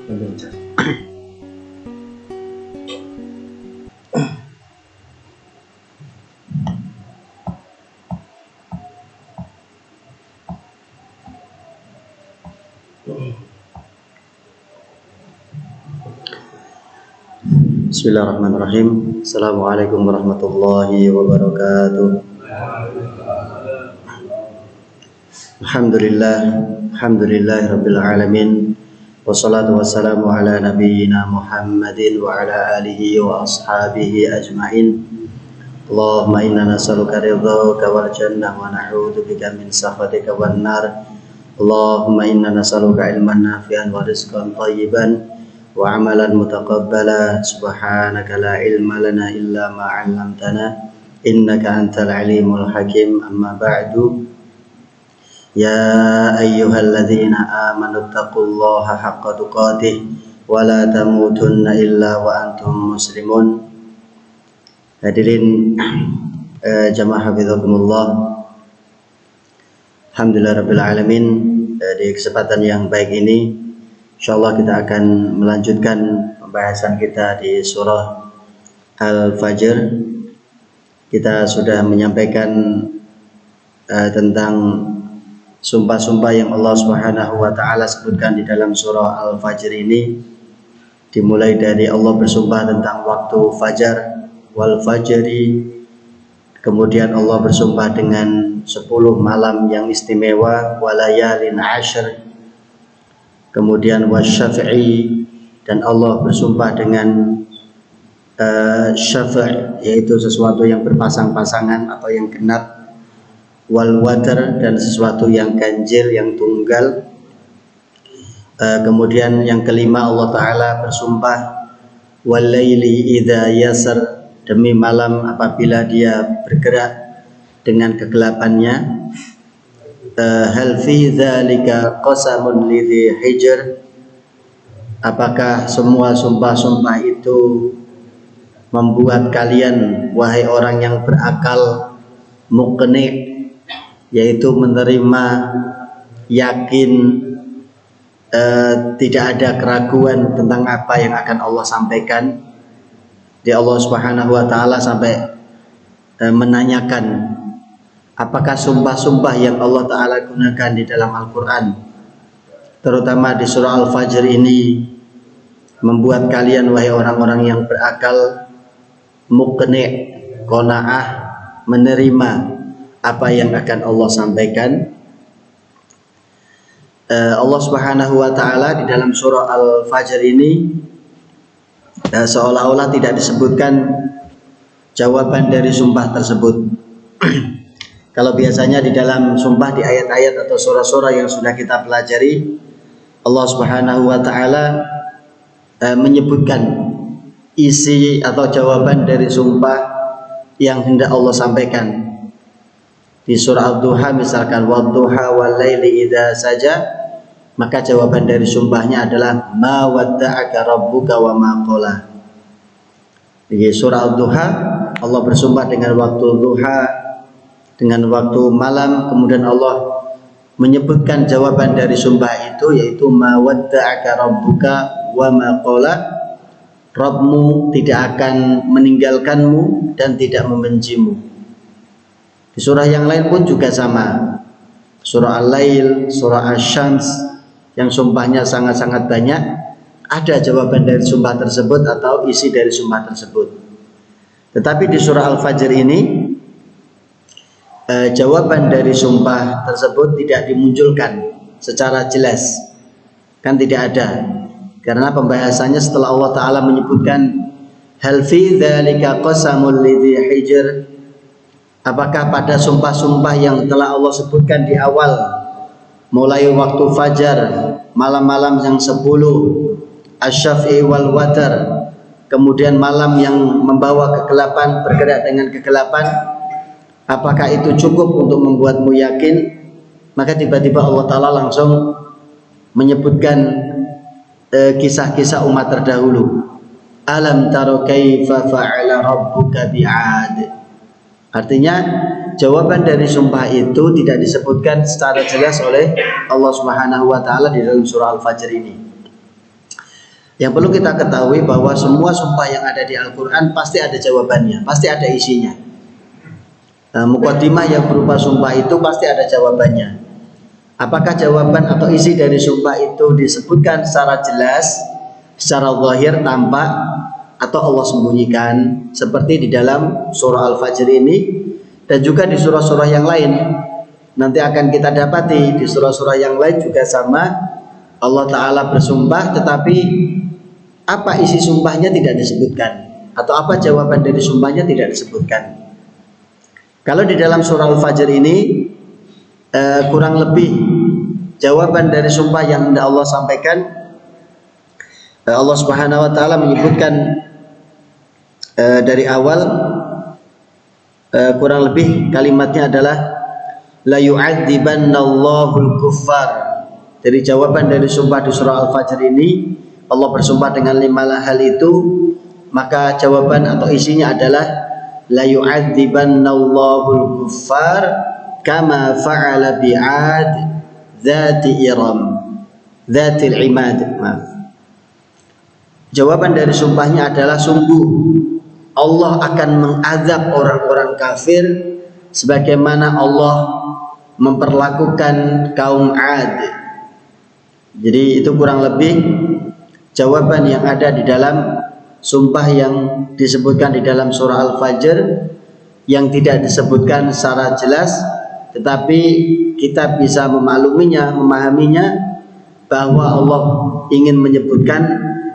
Bismillahirrahmanirrahim. Assalamualaikum warahmatullahi wabarakatuh. Alhamdulillahirabbil alamin. Wassalatu wassalamu ala nabiyyina Muhammadin wa ala alihi wa ashabihi ajmain. Allahumma inna nas'aluka ridhaka wal jannah wa na'udzubika min sakhatika wan nar. Allahumma inna nas'aluka ilman nafi'an wa rizqan thayyiban wa amalan mutaqabbala. Subhanaka la ilma lana illa ma 'allamtana innaka antal alimul hakim. Amma ba'du. Ya ayyuhalladzina amanu taqullaha haqqa tuqatih wa la tamutunna illa wa antum muslimun. Hadirin jamaah hafizakumullah. Alhamdulillahirabbil alamin. Di kesempatan yang baik ini insyaallah kita akan melanjutkan pembahasan kita di surah Al-Fajr. Kita sudah menyampaikan tentang sumpah-sumpah yang Allah Subhanahu wa taala sebutkan di dalam surah Al-Fajr ini. Dimulai dari Allah bersumpah tentang waktu fajar, wal fajri. Kemudian Allah bersumpah dengan 10 malam yang istimewa, walayalin ashr. Kemudian wasyafi'i, dan Allah bersumpah dengan syafi', yaitu sesuatu yang berpasang-pasangan atau yang genap, wal watar, dan sesuatu yang ganjil, yang tunggal. Kemudian yang kelima Allah Ta'ala bersumpah wal laili idza yasar, demi malam apabila dia bergerak dengan kegelapannya. Hal fi dzalika qasamun lidzi hijr, apakah semua sumpah-sumpah itu membuat kalian wahai orang yang berakal muqni, yaitu menerima, yakin, tidak ada keraguan tentang apa yang akan Allah sampaikan. Di Allah Subhanahu wa taala sampai menanyakan apakah sumpah-sumpah yang Allah Ta'ala gunakan di dalam Al-Quran, terutama di surah Al-Fajr ini, membuat kalian wahai orang-orang yang berakal muqni', qanaah, menerima apa yang akan Allah sampaikan. Allah Subhanahu wa taala di dalam surah Al-Fajr ini seolah-olah tidak disebutkan jawaban dari sumpah tersebut. Kalau biasanya di dalam sumpah di ayat-ayat atau surah-surah yang sudah kita pelajari, Allah Subhanahu wa taala menyebutkan isi atau jawaban dari sumpah yang hendak Allah sampaikan. Di surah Ad-Duha misalkan wadduha wal laili idza saja, maka jawaban dari sumpahnya adalah ma wadda'aka rabbuka wa ma qala. Di surah Ad-Duha Allah bersumpah dengan waktu duha, dengan waktu malam. Kemudian Allah menyebutkan jawaban dari sumpah itu, yaitu ma wadda'aka rabbuka wa ma qala, Rabbmu tidak akan meninggalkanmu dan tidak membencimu. Di surah yang lain pun juga sama, surah Al-Lail, surah Asy-Syams, yang sumpahnya sangat-sangat banyak, ada jawaban dari sumpah tersebut atau isi dari sumpah tersebut. Tetapi di surah Al-Fajr ini jawaban dari sumpah tersebut tidak dimunculkan secara jelas, kan tidak ada, karena pembahasannya setelah Allah Ta'ala menyebutkan hal fi dzalika qasamul lidzi hijr, apakah pada sumpah-sumpah yang telah Allah sebutkan di awal, mulai waktu fajar, malam-malam yang 10, asy-syafi'i wal watar, kemudian malam yang membawa kegelapan, bergerak dengan kegelapan, apakah itu cukup untuk membuatmu yakin? Maka tiba-tiba Allah Ta'ala langsung menyebutkan kisah-kisah umat terdahulu. Alam taro kaifa fa'ala rabbuka bi'ad. Artinya jawaban dari sumpah itu tidak disebutkan secara jelas oleh Allah Subhanahu wa taala di dalam surah Al-Fajr ini. Yang perlu kita ketahui bahwa semua sumpah yang ada di Al-Quran pasti ada jawabannya, pasti ada isinya. Muqaddimah yang berupa sumpah itu pasti ada jawabannya. Apakah jawaban atau isi dari sumpah itu disebutkan secara jelas, secara zahir, tampak, atau Allah sembunyikan, seperti di dalam surah Al-Fajr ini dan juga di surah-surah yang lain. Nanti akan kita dapati di surah-surah yang lain juga sama, Allah Ta'ala bersumpah tetapi apa isi sumpahnya tidak disebutkan, atau apa jawaban dari sumpahnya tidak disebutkan. Kalau di dalam surah Al-Fajr ini kurang lebih jawaban dari sumpah yang hendak Allah sampaikan, Allah Subhanahu wa taala menyebutkan dari awal, kurang lebih kalimatnya adalah la yu'adzibannallahul kuffar. Dari jawaban dari sumpah di surah Al-Fajr ini, Allah bersumpah dengan 5 hal itu, maka jawaban atau isinya adalah la yu'adzibannallahul kuffar kama fa'ala bi'ad dzati iram dzatil imad. Jawaban dari sumpahnya adalah sungguh Allah akan mengazab orang-orang kafir sebagaimana Allah memperlakukan kaum Ad. Jadi itu kurang lebih jawaban yang ada di dalam sumpah yang disebutkan di dalam surah Al-Fajr, yang tidak disebutkan secara jelas, tetapi kita bisa memakluminya, memahaminya, bahwa Allah ingin menyebutkan,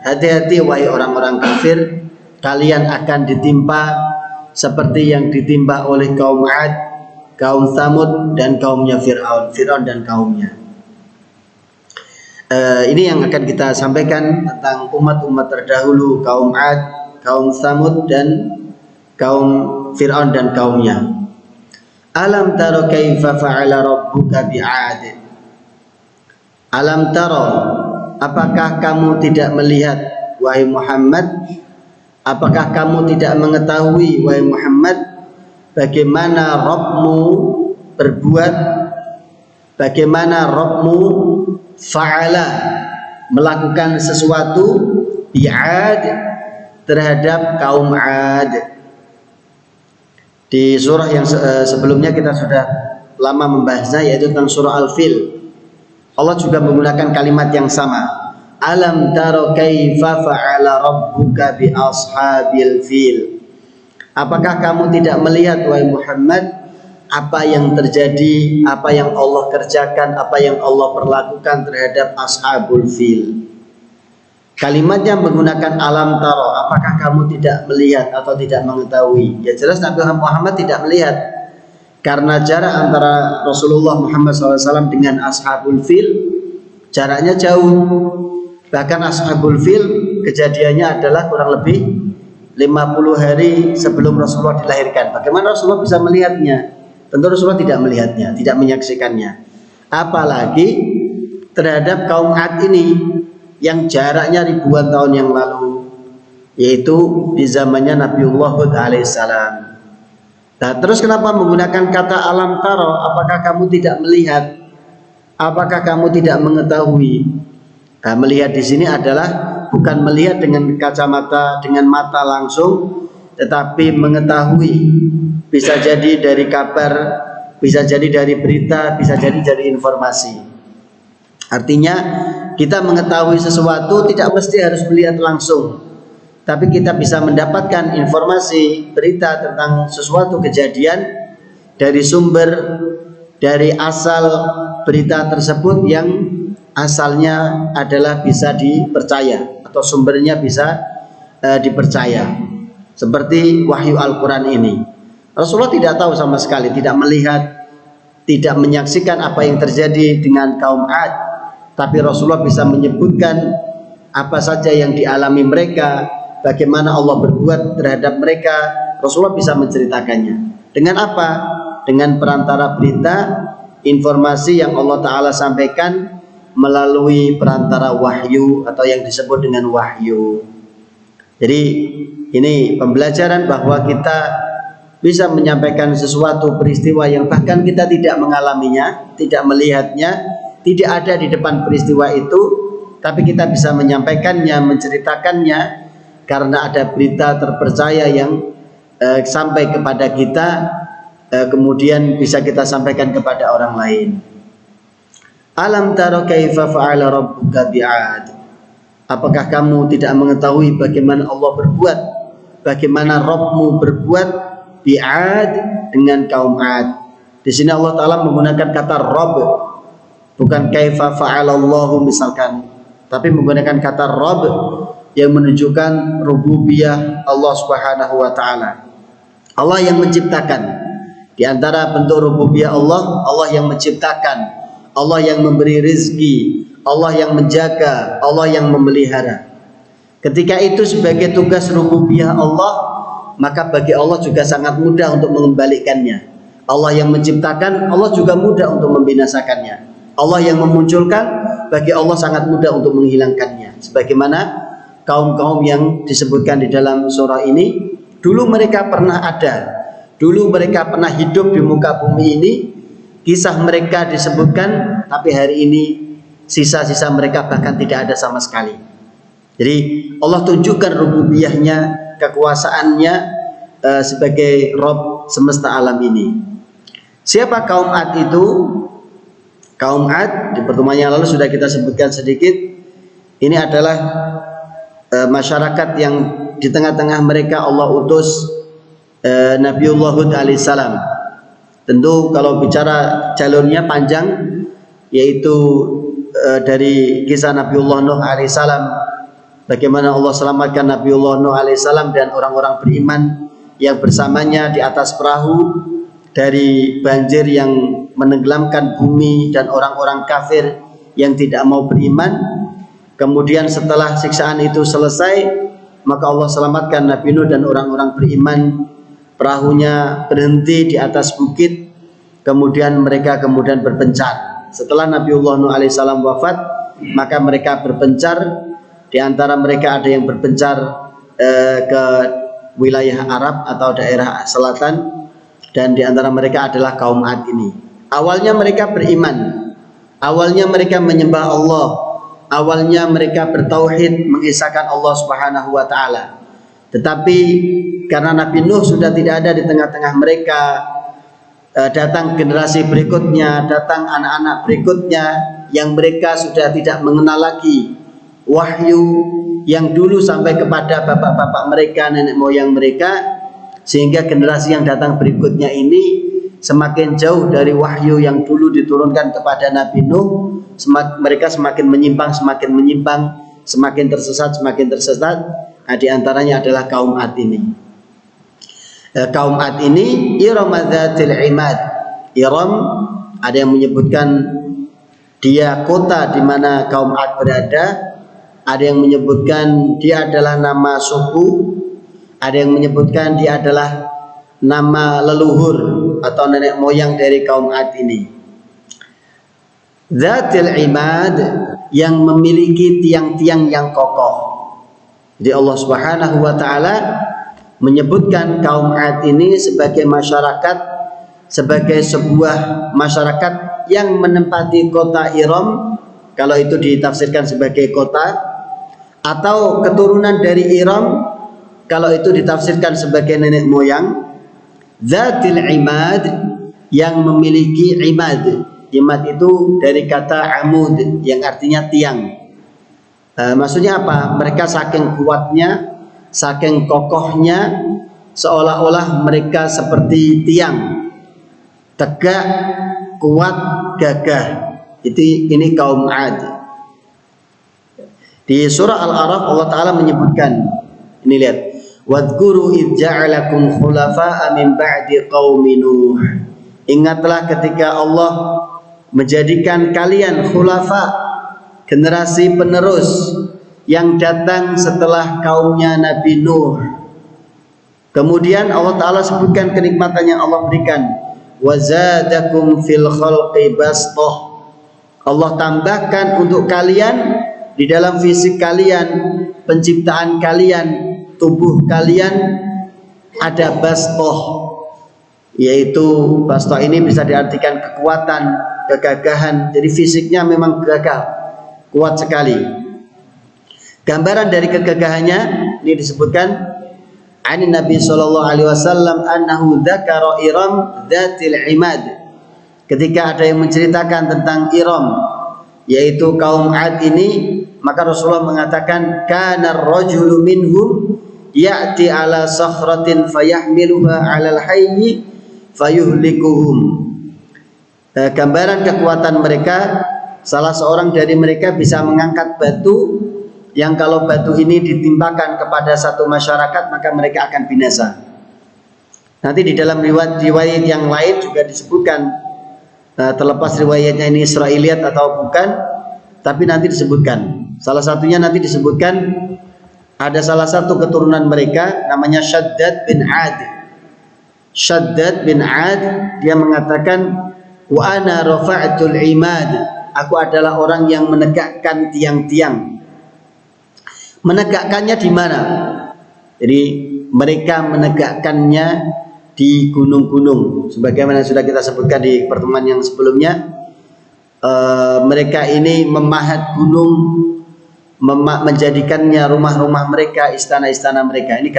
hati-hati wahai orang-orang kafir, kalian akan ditimpa seperti yang ditimpa oleh kaum Ad, kaum Tsamud, dan kaumnya Fir'aun dan kaumnya. Ini yang akan kita sampaikan tentang umat-umat terdahulu, kaum Ad, kaum Tsamud, dan kaum Fir'aun dan kaumnya. Alam taro kaifa fa'ala rabbuka bi'ad. Alam taro, apakah kamu tidak melihat wahai Muhammad? Apakah kamu tidak mengetahui wahai Muhammad bagaimana Rabbmu berbuat, bagaimana Rabbmu fa'ala melakukan sesuatu bi'ad terhadap kaum Ad. Di surah yang sebelumnya kita sudah lama membahasnya, yaitu tentang surah Al-Fil. Allah juga menggunakan kalimat yang sama. Alam taro kaifa fa'ala rabbuka bi ashabil fil. Apakah kamu tidak melihat wahai Muhammad apa yang terjadi, apa yang Allah kerjakan, apa yang Allah perlakukan terhadap ashabul fil. Kalimatnya menggunakan alam taro, apakah kamu tidak melihat atau tidak mengetahui? Ya jelas Nabi Muhammad tidak melihat, karena jarak antara Rasulullah Muhammad SAW dengan ashabul fil jaraknya jauh. Bahkan ashabul fil kejadiannya adalah kurang lebih 50 hari sebelum Rasulullah dilahirkan. Bagaimana Rasulullah bisa melihatnya? Tentu Rasulullah tidak melihatnya, tidak menyaksikannya. Apalagi terhadap kaum Ad ini yang jaraknya ribuan tahun yang lalu, yaitu di zamannya Nabiullah Hud alaihissalam. Nah, terus kenapa menggunakan kata alam taro? Apakah kamu tidak melihat? Apakah kamu tidak mengetahui? Nah, melihat di sini adalah bukan melihat dengan kacamata, dengan mata langsung, tetapi mengetahui. Bisa jadi dari kabar, bisa jadi dari berita, bisa jadi dari informasi. Artinya kita mengetahui sesuatu tidak mesti harus melihat langsung, tapi kita bisa mendapatkan informasi, berita tentang sesuatu kejadian dari sumber, dari asal berita tersebut yang asalnya adalah bisa dipercaya atau sumbernya bisa dipercaya. Seperti wahyu Al-Quran ini, Rasulullah tidak tahu sama sekali, tidak melihat, tidak menyaksikan apa yang terjadi dengan kaum Ad, tapi Rasulullah bisa menyebutkan apa saja yang dialami mereka, bagaimana Allah berbuat terhadap mereka. Rasulullah bisa menceritakannya. Dengan apa? Dengan perantara berita, informasi yang Allah Ta'ala sampaikan melalui perantara wahyu atau yang disebut dengan wahyu. Jadi ini pembelajaran bahwa kita bisa menyampaikan sesuatu peristiwa yang bahkan kita tidak mengalaminya, tidak melihatnya, tidak ada di depan peristiwa itu, tapi kita bisa menyampaikannya, menceritakannya karena ada berita terpercaya yang sampai kepada kita, kemudian bisa kita sampaikan kepada orang lain. Alam tara kaifa fa'ala rabbuka bi'ad. Apakah kamu tidak mengetahui bagaimana Allah berbuat, bagaimana Rabbmu berbuat bi'ad dengan kaum Ad. Di sini Allah Ta'ala menggunakan kata Rabb, bukan kaifa fa'alallahu misalkan, tapi menggunakan kata Rabb yang menunjukkan rububiyah Allah Subhanahu wa Ta'ala. Allah yang menciptakan. Di antara bentuk rububiyah Allah, Allah yang menciptakan, Allah yang memberi rizki, Allah yang menjaga, Allah yang memelihara. Ketika itu sebagai tugas rububiyah Allah, maka bagi Allah juga sangat mudah untuk mengembalikannya. Allah yang menciptakan, Allah juga mudah untuk membinasakannya. Allah yang memunculkan, bagi Allah sangat mudah untuk menghilangkannya. Sebagaimana kaum-kaum yang disebutkan di dalam surah ini, dulu mereka pernah ada, dulu mereka pernah hidup di muka bumi ini, kisah mereka disebutkan, tapi hari ini sisa-sisa mereka bahkan tidak ada sama sekali. Jadi Allah tunjukkan rububiyahnya, kekuasaannya sebagai Rabb semesta alam ini. Siapa kaum Ad itu? Kaum Ad di pertemuan yang lalu sudah kita sebutkan sedikit. Ini adalah masyarakat yang di tengah-tengah mereka Allah utus Nabiullah Hud alaihissalam. Tentu kalau bicara jalurnya panjang, yaitu dari kisah Nabiullah Nuh alaihissalam, bagaimana Allah selamatkan Nabiullah Nuh alaihissalam dan orang-orang beriman yang bersamanya di atas perahu dari banjir yang menenggelamkan bumi dan orang-orang kafir yang tidak mau beriman. Kemudian setelah siksaan itu selesai, maka Allah selamatkan Nabi Nuh dan orang-orang beriman. Perahunya berhenti di atas bukit, kemudian mereka berpencar. Setelah Nabiullah Nuh alaihissalam wafat, maka mereka berpencar. Di antara mereka ada yang berpencar ke wilayah Arab atau daerah selatan, dan di antara mereka adalah kaum Ad ini. Awalnya mereka beriman, awalnya mereka menyembah Allah, awalnya mereka bertauhid, mengisahkan Allah Subhanahu wa Ta'ala. Tetapi karena Nabi Nuh sudah tidak ada di tengah-tengah mereka, datang generasi berikutnya, datang anak-anak berikutnya yang mereka sudah tidak mengenal lagi wahyu yang dulu sampai kepada bapak-bapak mereka, nenek moyang mereka, sehingga generasi yang datang berikutnya ini semakin jauh dari wahyu yang dulu diturunkan kepada Nabi Nuh. Mereka semakin menyimpang, semakin tersesat. Nah, di antaranya adalah kaum Ad ini. Kaum Ad ini Iram dzatil imad. Iram ada yang menyebutkan dia kota di mana kaum Ad berada, ada yang menyebutkan dia adalah nama suku, ada yang menyebutkan dia adalah nama leluhur atau nenek moyang dari kaum Ad ini. Dzatil imad, yang memiliki tiang-tiang yang kokoh. Jadi Allah Subhanahu wa Ta'ala menyebutkan kaum Ad ini sebagai masyarakat, sebagai sebuah masyarakat yang menempati kota Iram, kalau itu ditafsirkan sebagai kota, atau keturunan dari Iram, kalau itu ditafsirkan sebagai nenek moyang. Dzatil imad, yang memiliki imad. Imad itu dari kata amud yang artinya tiang. Maksudnya apa? Mereka saking kuatnya, saking kokohnya, seolah-olah mereka seperti tiang, tegak, kuat, gagah. Ini kaum Ad. Di surah Al-A'raf Allah Ta'ala menyebutkan, ini lihat, wadhkuru idh ja'alakum khulafa'a min ba'di qaumi Nuh. Ingatlah ketika Allah menjadikan kalian khulafa, generasi penerus yang datang setelah kaumnya Nabi Nuh. Kemudian Allah Ta'ala sebutkan kenikmatan yang Allah berikan. Wazadakum fil khalqi bastah. Allah tambahkan untuk kalian di dalam fisik kalian, penciptaan kalian, tubuh kalian ada bastah, yaitu bastah ini bisa diartikan kekuatan, kegagahan. Jadi fisiknya memang gagah, kuat sekali. Gambaran dari kegagahannya ini disebutkan an Nabi sallallahu alaihi wasallam annahu dzakara Iram dzatil imad. Ketika ada yang menceritakan tentang Iram, yaitu kaum Ad ini, maka Rasulullah mengatakan kana ar-rajulu minhum ya'ti ala sakhratin fayahmiluha 'alal hayyi fayuhlikuhum. Gambaran kekuatan mereka, salah seorang dari mereka bisa mengangkat batu yang kalau batu ini ditimpakan kepada satu masyarakat maka mereka akan binasa. Nanti di dalam riwayat yang lain juga disebutkan, terlepas riwayatnya ini Israiliyat atau bukan, tapi nanti disebutkan. Salah satunya nanti disebutkan ada salah satu keturunan mereka namanya Shaddad bin Ad. Shaddad bin Ad dia mengatakan wa ana rafa'tul imad. Aku adalah orang yang menegakkan tiang-tiang. Menegakkannya di mana? Jadi mereka menegakkannya di gunung-gunung. Sebagaimana sudah kita sebutkan di pertemuan yang sebelumnya, mereka ini memahat gunung, menjadikannya rumah-rumah mereka, istana-istana mereka. Ini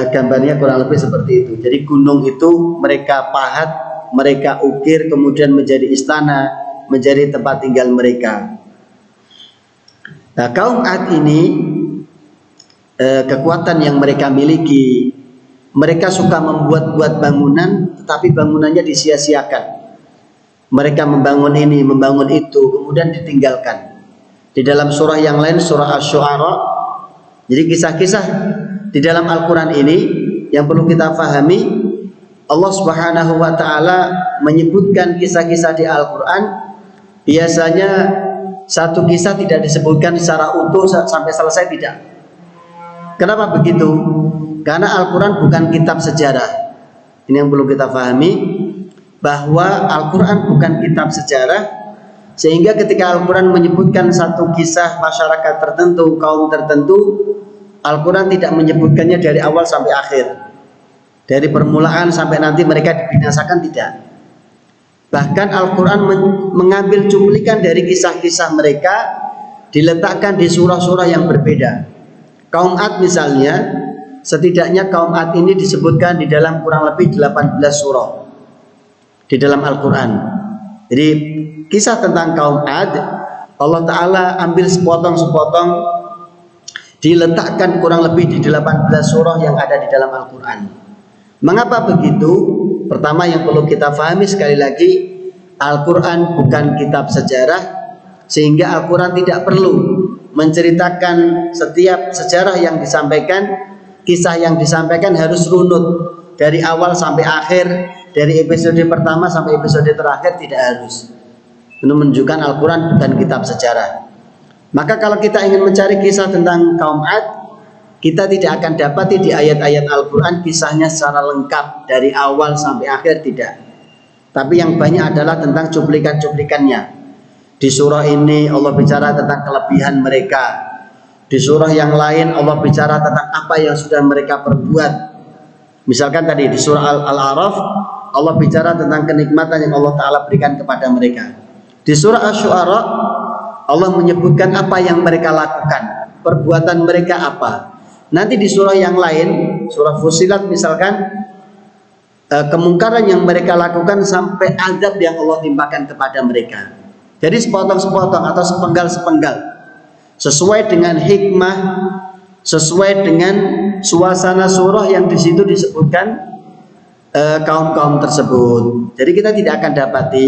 gambarnya kurang lebih seperti itu. Jadi gunung itu mereka pahat, mereka ukir, kemudian menjadi istana, menjadi tempat tinggal mereka. Nah, kaum Ad ini kekuatan yang mereka miliki, mereka suka membuat-buat bangunan, tetapi bangunannya disia-siakan. Mereka membangun ini, membangun itu, kemudian ditinggalkan. Di dalam surah yang lain, surah Asy-Syu'ara, jadi kisah-kisah di dalam Al-Quran ini yang perlu kita fahami, Allah Subhanahu wa Ta'ala menyebutkan kisah-kisah di Al-Quran. Biasanya satu kisah tidak disebutkan secara utuh sampai selesai, tidak. Kenapa begitu? Karena Al-Quran bukan kitab sejarah. Ini yang perlu kita pahami, bahwa Al-Quran bukan kitab sejarah, sehingga ketika Al-Quran menyebutkan satu kisah masyarakat tertentu, kaum tertentu, Al-Quran tidak menyebutkannya dari awal sampai akhir, dari permulaan sampai nanti mereka dibinasakan, tidak. Bahkan Al-Quran mengambil cuplikan dari kisah-kisah mereka, diletakkan di surah-surah yang berbeda. Kaum Ad misalnya, setidaknya kaum Ad ini disebutkan di dalam kurang lebih 18 surah di dalam Al-Quran. Jadi kisah tentang kaum Ad, Allah Ta'ala ambil sepotong-sepotong, diletakkan kurang lebih di 18 surah yang ada di dalam Al-Quran. Mengapa begitu? Pertama yang perlu kita pahami sekali lagi, Al-Quran bukan kitab sejarah, sehingga Al-Quran tidak perlu menceritakan setiap sejarah yang disampaikan, kisah yang disampaikan harus runut dari awal sampai akhir, dari episode pertama sampai episode terakhir, tidak harus. Ini menunjukkan Al-Quran bukan kitab sejarah. Maka kalau kita ingin mencari kisah tentang kaum Ad, kita tidak akan dapati di ayat-ayat Al-Quran kisahnya secara lengkap dari awal sampai akhir, tidak. Tapi yang banyak adalah tentang cuplikan-cuplikannya. Di surah ini Allah bicara tentang kelebihan mereka, di surah yang lain Allah bicara tentang apa yang sudah mereka perbuat. Misalkan tadi di surah Al-A'raf Allah bicara tentang kenikmatan yang Allah Ta'ala berikan kepada mereka. Di surah Asy-Syu'ara Allah menyebutkan apa yang mereka lakukan, perbuatan mereka apa. Nanti di surah yang lain, surah Fussilat misalkan, kemungkaran yang mereka lakukan sampai azab yang Allah timpakan kepada mereka. Jadi sepotong-sepotong atau sepenggal-sepenggal, sesuai dengan hikmah, sesuai dengan suasana surah yang di situ disebutkan kaum-kaum tersebut. Jadi kita tidak akan dapati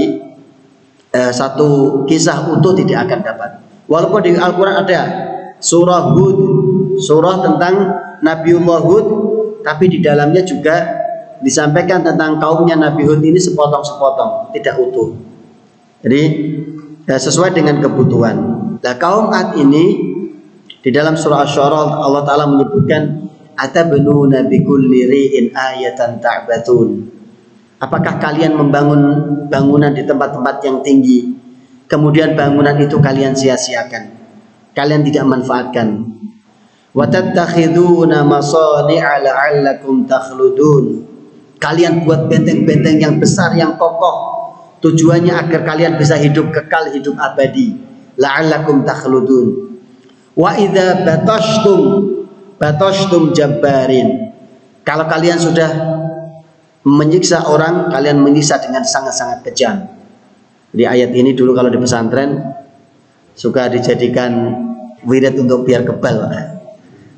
satu kisah utuh, tidak akan dapat. Walaupun di Al-Quran ada surah Hud, surah tentang Nabiullah Hud, tapi di dalamnya juga disampaikan tentang kaumnya Nabi Hud ini sepotong-sepotong, tidak utuh. Jadi sesuai dengan kebutuhan. Nah, kaum Ad ini di dalam surah Asy-Syu'ara Allah Ta'ala menyebutkan atabnuna bikulli ri'in ayatan ta'batun. Apakah kalian membangun bangunan di tempat-tempat yang tinggi, kemudian bangunan itu kalian sia-siakan, kalian tidak manfaatkan. Wa tattakhiduna masani'a la'allakum takhludun. Kalian buat benteng-benteng yang besar, yang kokoh, tujuannya agar kalian bisa hidup kekal, hidup abadi. La'allakum takhludun. Wa idza batashtum jabbarin. Kalau kalian sudah menyiksa orang, kalian menyiksa dengan sangat-sangat kejam. Di ayat ini dulu kalau di pesantren suka dijadikan wirid untuk biar kebal.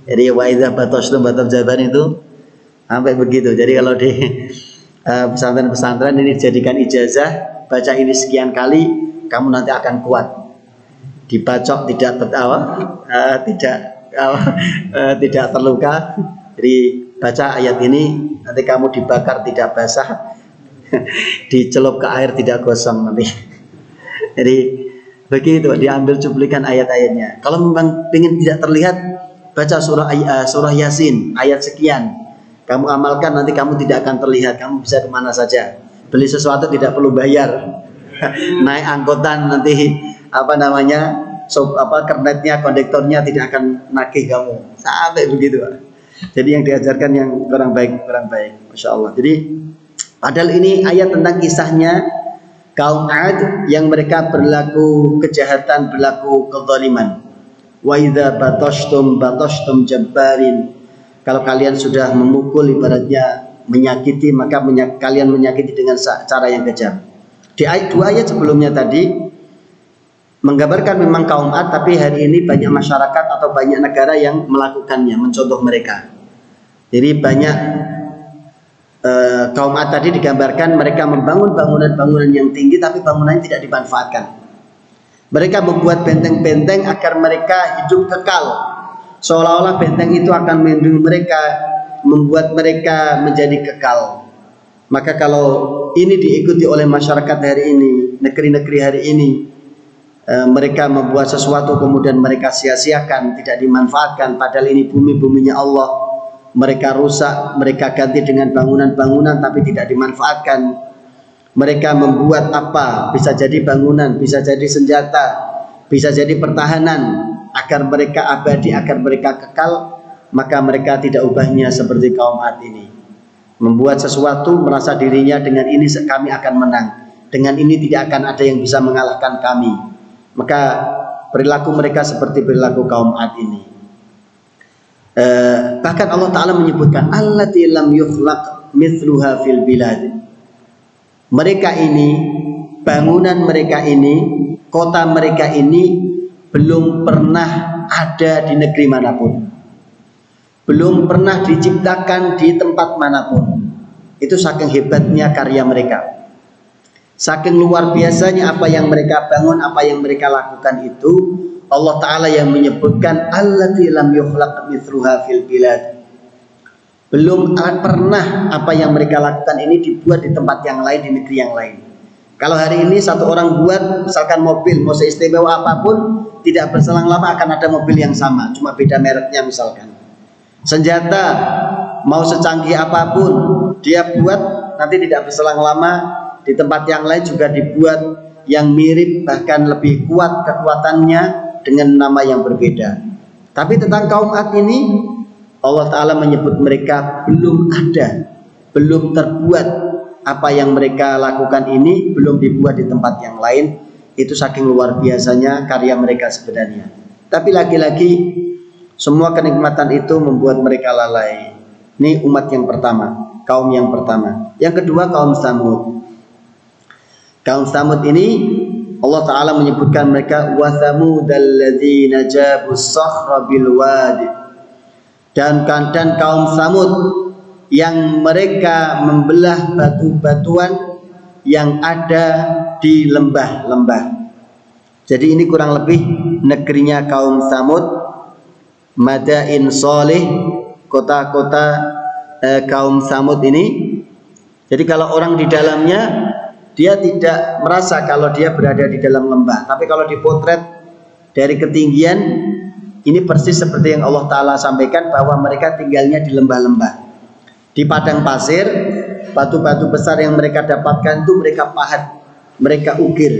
Jadi wa idza batashtum jabbarin itu sampai begitu. Jadi kalau di pesantren-pesantren ini dijadikan ijazah, baca ini sekian kali, kamu nanti akan kuat. Dibacok tidak tidak terluka. Jadi baca ayat ini, nanti kamu dibakar tidak basah, dicelup ke air tidak gosong nanti. Jadi begitu, diambil cuplikan ayat-ayatnya. Kalau memang ingin tidak terlihat, baca surah Yasin ayat sekian, kamu amalkan, nanti kamu tidak akan terlihat, kamu bisa kemana saja. Beli sesuatu tidak perlu bayar. Naik angkutan nanti kernetnya, kondektornya tidak akan nagih kamu, sampai begitu. Jadi yang diajarkan yang kurang baik, Masya Allah. Jadi padahal ini ayat tentang kisahnya kaum Ad yang mereka berlaku kejahatan, berlaku kezaliman. Wa idza batashtum jabbarin. Kalau kalian sudah memukul, ibaratnya menyakiti, maka kalian menyakiti dengan cara yang kejam. Di ayat 2 ayat sebelumnya tadi menggambarkan memang kaum Ad, tapi hari ini banyak masyarakat atau banyak negara yang melakukannya, mencontoh mereka. Jadi banyak kaum Ad tadi digambarkan mereka membangun bangunan-bangunan yang tinggi, tapi bangunannya tidak dimanfaatkan. Mereka membuat benteng-benteng agar mereka hidup kekal, seolah-olah benteng itu akan melindungi mereka, membuat mereka menjadi kekal. Maka kalau ini diikuti oleh masyarakat hari ini, negeri-negeri hari ini, mereka membuat sesuatu kemudian mereka sia-siakan, tidak dimanfaatkan, padahal ini bumi-buminya Allah, mereka rusak, mereka ganti dengan bangunan-bangunan tapi tidak dimanfaatkan. Mereka membuat apa? Bisa jadi bangunan, bisa jadi senjata, bisa jadi pertahanan agar mereka abadi, agar mereka kekal. Maka mereka tidak ubahnya seperti kaum Ad ini, membuat sesuatu merasa dirinya dengan ini kami akan menang, dengan ini tidak akan ada yang bisa mengalahkan kami. Maka perilaku mereka seperti perilaku kaum Ad ini. Bahkan Allah Ta'ala menyebutkan allati lam yukhlaq mithluha fil bilad. Mereka ini, bangunan mereka ini, kota mereka ini belum pernah ada di negeri manapun, belum pernah diciptakan di tempat manapun. Itu saking hebatnya karya mereka, saking luar biasanya apa yang mereka bangun, apa yang mereka lakukan itu. Allah Ta'ala yang menyebutkan allati lam yukhlaq mithluha fil bilad. Belum pernah apa yang mereka lakukan ini dibuat di tempat yang lain, di negeri yang lain. Kalau hari ini satu orang buat misalkan mobil, mau seistimewa apapun, tidak berselang lama akan ada mobil yang sama, cuma beda mereknya misalkan. Senjata mau secanggih apapun dia buat, nanti tidak berselang lama di tempat yang lain juga dibuat yang mirip, bahkan lebih kuat kekuatannya dengan nama yang berbeda. Tapi tentang kaum Ad ini Allah Ta'ala menyebut mereka belum ada, belum terbuat apa yang mereka lakukan ini, belum dibuat di tempat yang lain. Itu saking luar biasanya karya mereka sebenarnya. Tapi lagi-lagi semua kenikmatan itu membuat mereka lalai. Ini umat yang pertama, kaum yang pertama. Yang kedua kaum Tsamud. Kaum Tsamud ini Allah Ta'ala menyebutkan mereka wa tsamudal ladzina jabus sakhra bil wadi. Dan kaum Tsamud yang mereka membelah batu-batuan yang ada di lembah-lembah. Jadi ini kurang lebih negerinya kaum Tsamud, Madain Shalih, kota-kota kaum Tsamud ini. Jadi kalau orang di dalamnya, dia tidak merasa kalau dia berada di dalam lembah. Tapi kalau dipotret dari ketinggian, ini persis seperti yang Allah Ta'ala sampaikan bahwa mereka tinggalnya di lembah-lembah, di padang pasir. Batu-batu besar yang mereka dapatkan itu mereka pahat, mereka ukir.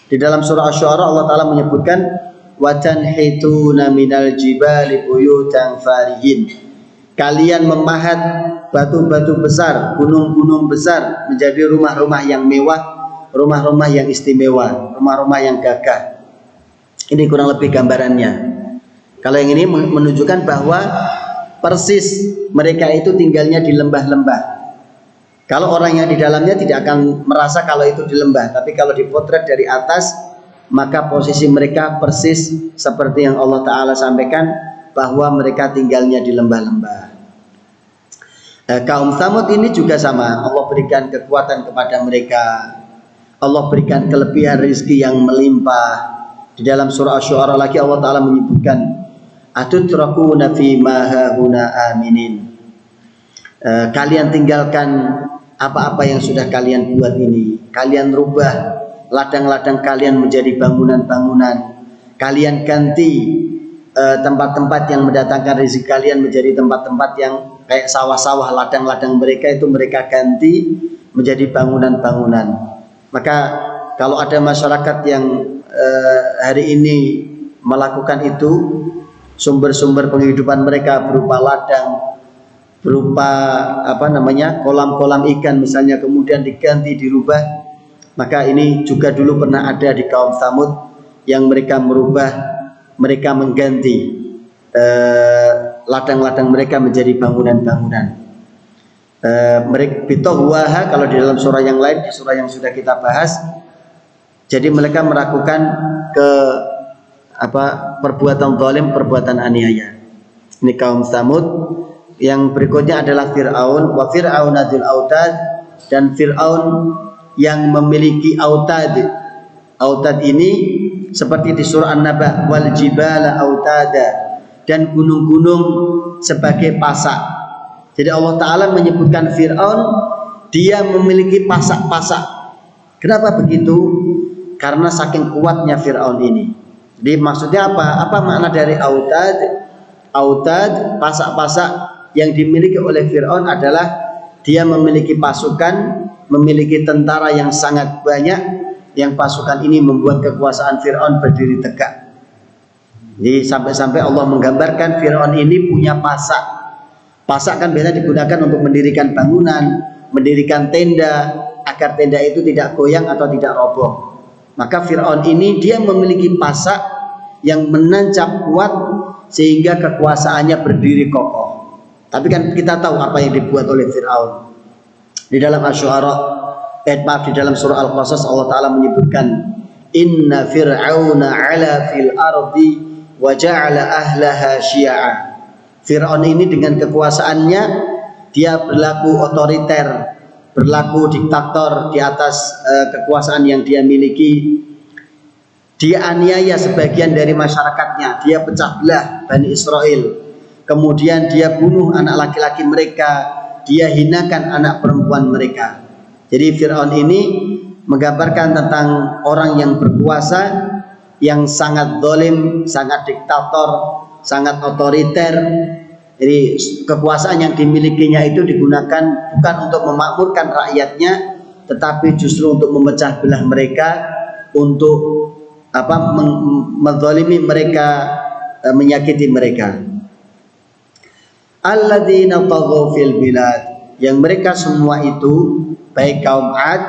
Di dalam surah Asy-Syu'ara Allah Ta'ala menyebutkan watanhituna minal jibali buyutan farihin. Kalian memahat batu-batu besar, gunung-gunung besar menjadi rumah-rumah yang mewah, rumah-rumah yang istimewa, rumah-rumah yang gagah. Ini kurang lebih gambarannya. Kalau yang ini menunjukkan bahwa persis mereka itu tinggalnya di lembah-lembah. Kalau orang yang di dalamnya tidak akan merasa kalau itu di lembah, tapi kalau dipotret dari atas, maka posisi mereka persis seperti yang Allah Ta'ala sampaikan, bahwa mereka tinggalnya di lembah-lembah. Kaum Tsamud ini juga sama, Allah berikan kekuatan kepada mereka, Allah berikan kelebihan rezeki yang melimpah. Di dalam surah Asy-Syu'ara lagi Allah Ta'ala menyebutkan, atutrakuna fi ma hahuna aminin. Kalian tinggalkan apa-apa yang sudah kalian buat ini. Kalian rubah ladang-ladang kalian menjadi bangunan-bangunan. Kalian ganti tempat-tempat yang mendatangkan rezeki kalian menjadi tempat-tempat yang kayak sawah-sawah. Ladang-ladang mereka itu mereka ganti menjadi bangunan-bangunan. Maka kalau ada masyarakat yang hari ini melakukan itu, sumber-sumber penghidupan mereka berupa ladang, berupa kolam-kolam ikan misalnya, kemudian diganti, dirubah, maka ini juga dulu pernah ada di kaum Tsamud yang mereka mengganti ladang-ladang mereka menjadi bangunan-bangunan. Mereka bitohwaha, kalau di dalam surah yang lain, di surah yang sudah kita bahas, jadi mereka melakukan perbuatan zalim, perbuatan aniaya. Ini kaum Tsamud. Yang berikutnya adalah Fir'aun, wa Fir'auna dzil autad, dan Fir'aun yang memiliki autad. Autad ini seperti di surah An-Naba, wal jibala autada, dan gunung-gunung sebagai pasak. Jadi Allah Ta'ala menyebutkan Fir'aun, dia memiliki pasak-pasak. Kenapa begitu? Karena saking kuatnya Fir'aun ini. Jadi maksudnya apa? Apa makna dari autad? Autad, pasak-pasak yang dimiliki oleh Fir'aun adalah dia memiliki pasukan, memiliki tentara yang sangat banyak, yang pasukan ini membuat kekuasaan Fir'aun berdiri tegak. Jadi sampai-sampai Allah menggambarkan Fir'aun ini punya pasak. Pasak kan biasanya digunakan untuk mendirikan bangunan, mendirikan tenda, agar tenda itu tidak goyang atau tidak roboh. Maka Fir'aun ini dia memiliki pasak yang menancap kuat sehingga kekuasaannya berdiri kokoh. Tapi kan kita tahu apa yang dibuat oleh Fir'aun. Di dalam Asy-Syu'ara, di dalam surah Al-Qasas Allah Ta'ala menyebutkan, inna fir'auna 'ala fil ardi wa ja'ala ahlaha syi'a. Fir'aun ini dengan kekuasaannya dia berlaku otoriter, berlaku diktator di atas kekuasaan yang dia miliki. Dia aniaya sebagian dari masyarakatnya, dia pecah belah Bani Israel, kemudian dia bunuh anak laki-laki mereka, dia hinakan anak perempuan mereka. Jadi Fir'aun ini menggambarkan tentang orang yang berkuasa, yang sangat zalim, sangat diktator, sangat otoriter. Jadi kekuasaan yang dimilikinya itu digunakan bukan untuk memakmurkan rakyatnya, tetapi justru untuk memecah belah mereka, untuk menzalimi mereka, menyakiti mereka. Alladzina taghaw fil bilad, yang mereka semua itu baik kaum 'Ad,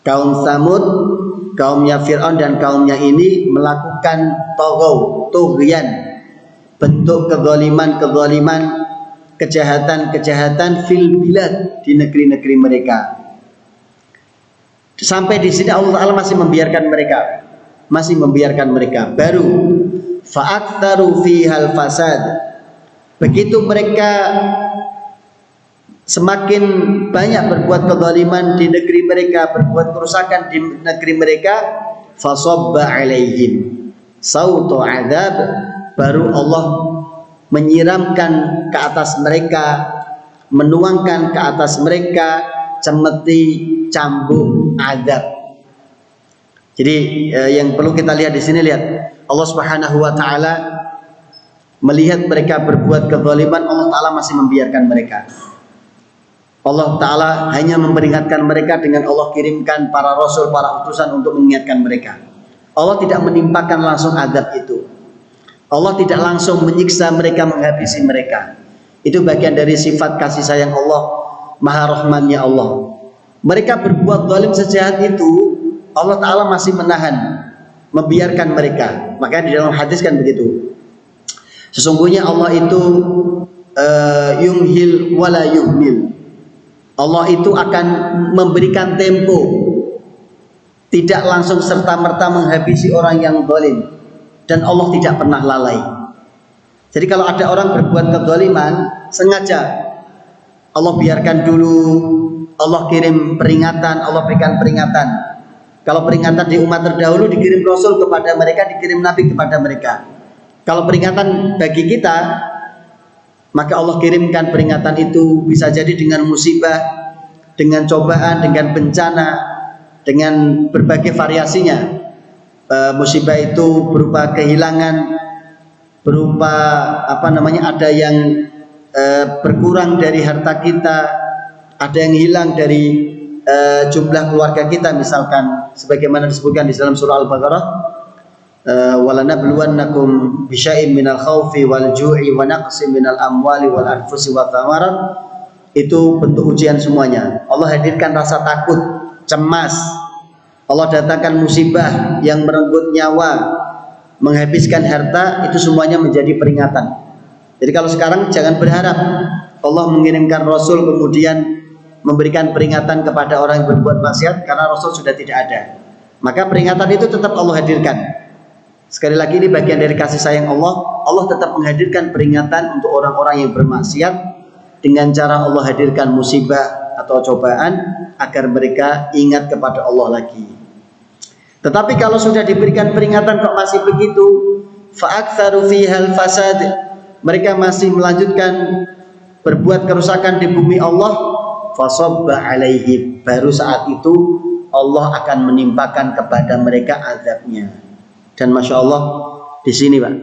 kaum Tsamud, kaumnya Fir'aun dan kaumnya ini melakukan taghaw, tughyan, bentuk kezaliman, kejahatan fil bilad, di negeri-negeri mereka. Sampai di sini Allah Ta'ala masih membiarkan mereka. Baru fa'aktsaru fihal fasad. Begitu mereka semakin banyak berbuat kezaliman di negeri mereka, berbuat kerusakan di negeri mereka, fasabba alaihim sautu adzab, baru Allah menyiramkan ke atas mereka, menuangkan ke atas mereka cemeti cambuk azab. Jadi yang perlu kita lihat di sini, lihat Allah Subhanahu wa taala melihat mereka berbuat kezaliman, Allah Taala masih membiarkan mereka. Allah Taala hanya memperingatkan mereka dengan Allah kirimkan para rasul, para utusan untuk mengingatkan mereka. Allah tidak menimpakan langsung azab itu. Allah tidak langsung menyiksa mereka, menghabisi mereka. Itu bagian dari sifat kasih sayang Allah, Maha Rahmannya Allah. Mereka berbuat zalim sejahat itu, Allah Ta'ala masih menahan, membiarkan mereka. Maka di dalam hadis kan begitu. Sesungguhnya Allah itu yumhil wala yuhmil. Allah itu akan memberikan tempo, tidak langsung serta-merta menghabisi orang yang zalim, dan Allah tidak pernah lalai. Jadi kalau ada orang berbuat kezaliman, sengaja Allah biarkan dulu, Allah kirim peringatan, Allah berikan peringatan. Kalau peringatan di umat terdahulu dikirim Rasul kepada mereka, dikirim Nabi kepada mereka. Kalau peringatan bagi kita, maka Allah kirimkan peringatan itu bisa jadi dengan musibah, dengan cobaan, dengan bencana, dengan berbagai variasinya. Musibah itu berupa kehilangan, berupa ada yang berkurang dari harta kita, ada yang hilang dari jumlah keluarga kita, misalkan sebagaimana disebutkan di dalam surah Al-Baqarah, walanabluwannakum bisyai'in minal khaufi wal ju'i wa naqsin minal amwali wal anfusi wa thamarat. Itu bentuk ujian semuanya. Allah hadirkan rasa takut, cemas. Allah datangkan musibah yang merenggut nyawa, menghabiskan harta, itu semuanya menjadi peringatan. Jadi kalau sekarang jangan berharap Allah mengirimkan Rasul kemudian memberikan peringatan kepada orang yang berbuat maksiat, karena Rasul sudah tidak ada. Maka peringatan itu tetap Allah hadirkan. Sekali lagi, ini bagian dari kasih sayang Allah. Allah tetap menghadirkan peringatan untuk orang-orang yang bermaksiat dengan cara Allah hadirkan musibah atau cobaan agar mereka ingat kepada Allah lagi. Tetapi kalau sudah diberikan peringatan kok masih begitu, fa'aktsaru fihal fasad, mereka masih melanjutkan berbuat kerusakan di bumi Allah, fasabba alaihi, baru saat itu Allah akan menimpakan kepada mereka azabnya. Dan Masya Allah, di sini Pak,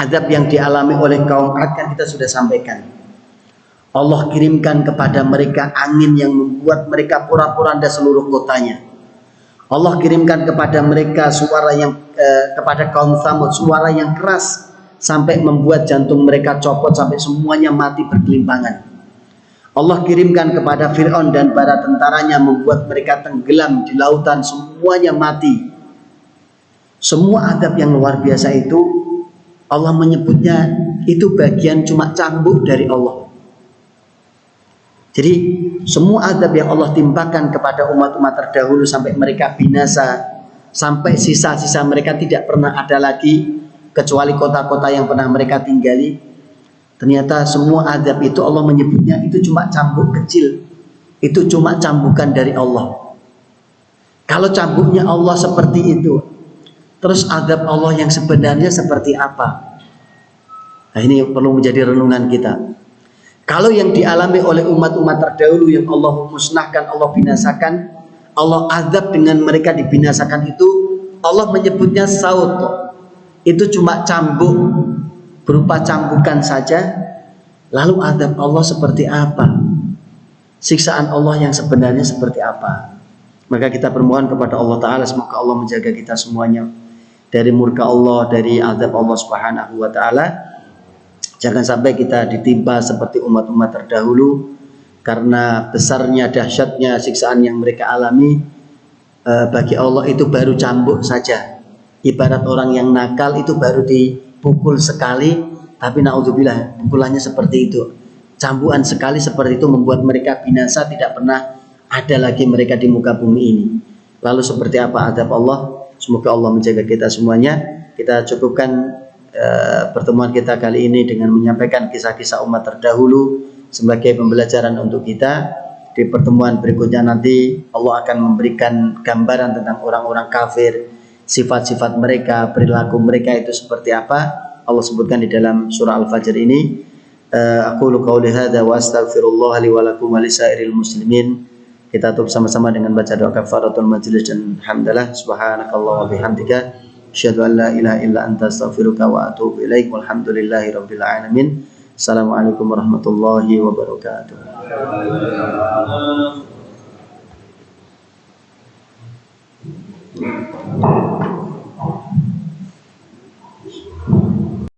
azab yang dialami oleh kaum Ad kan kita sudah sampaikan. Allah kirimkan kepada mereka angin yang membuat mereka porak-poranda seluruh kotanya. Allah kirimkan kepada mereka suara yang kepada kaum Tsamud, suara yang keras sampai membuat jantung mereka copot, sampai semuanya mati bergelimpangan. Allah kirimkan kepada Fir'aun dan para tentaranya, membuat mereka tenggelam di lautan, semuanya mati. Semua adab yang luar biasa itu Allah menyebutnya itu bagian cuma cambuk dari Allah. Jadi semua adab yang Allah timpakan kepada umat-umat terdahulu sampai mereka binasa, sampai sisa-sisa mereka tidak pernah ada lagi kecuali kota-kota yang pernah mereka tinggali, ternyata semua adab itu Allah menyebutnya itu cuma cambuk kecil, itu cuma cambukan dari Allah. Kalau cambuknya Allah seperti itu, terus adab Allah yang sebenarnya seperti apa? Nah, ini perlu menjadi renungan kita. Kalau yang dialami oleh umat-umat terdahulu yang Allah musnahkan, Allah binasakan, Allah azab dengan mereka dibinasakan itu, Allah menyebutnya saut. Itu cuma cambuk, berupa cambukan saja. Lalu azab Allah seperti apa? Siksaan Allah yang sebenarnya seperti apa? Maka kita bermohon kepada Allah Ta'ala, semoga Allah menjaga kita semuanya dari murka Allah, dari azab Allah Subhanahu wa Ta'ala. Jangan sampai kita ditimpa seperti umat-umat terdahulu, karena besarnya, dahsyatnya siksaan yang mereka alami. Bagi Allah itu baru cambuk saja. Ibarat orang yang nakal itu baru dipukul sekali, tapi naudzubillah, pukulannya seperti itu. Cambukan sekali seperti itu membuat mereka binasa, tidak pernah ada lagi mereka di muka bumi ini. Lalu seperti apa azab Allah? Semoga Allah menjaga kita semuanya. Kita cukupkan pertemuan kita kali ini dengan menyampaikan kisah-kisah umat terdahulu sebagai pembelajaran untuk kita. Di pertemuan berikutnya nanti Allah akan memberikan gambaran tentang orang-orang kafir, sifat-sifat mereka, perilaku mereka itu seperti apa. Allah sebutkan di dalam surah Al-Fajr ini. Aqulu qauli hadza wa astaghfirullah li wa lakum wa lisairil muslimin. Kita tutup sama-sama dengan baca doa kafaratul majlis dan hamdalah. Subhanakallah wa bihamdika, asyhadu an la ilaha illa anta astaghfiruka wa atubu ilaik. Walhamdulillahi rabbil alamin. Assalamualaikum warahmatullahi wabarakatuh.